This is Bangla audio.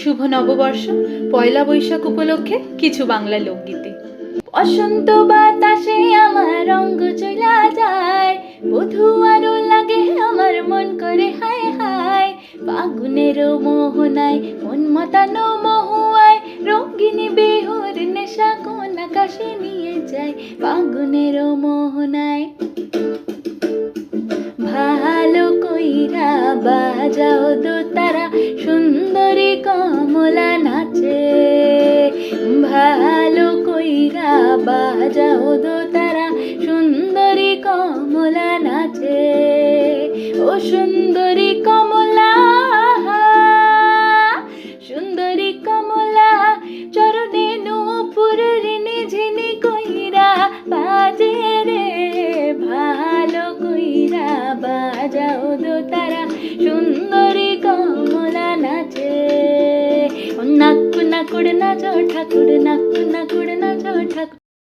শুভ নববর্ষ পয়লা বৈশাখ উপলক্ষে কিছু বাংলা লোকগীতি। বসন্ত বাতাসে আমার রঙ চলা যায়, বধূ আরো লাগে আমার মন করে হায় হায়। ফাগুনেরও মোহনায় মন মাতানো মহুয়ায়, রঙিনী বেহুর নেশা কোন আকাশে নিয়ে যায়। ফাগুনেরও মোহনায় ভালো কইরা বাজাও দোতারা, সুন্দরী কমলা নাচে। ভালো কইরা বাজাও দোতারা, সুন্দরী কমলা নাচে। ও সুন্দরী কমলা, সুন্দরী কমলা, চরণে নূপুর ঋণী ঝিনি কইরা বাজে রে। ভালো কইরা বাজাও দোতারা, সুন্দরী কমলা নাচে। নাকু নাকুড় নাচো ঠাকুর, নাকু নাকুড়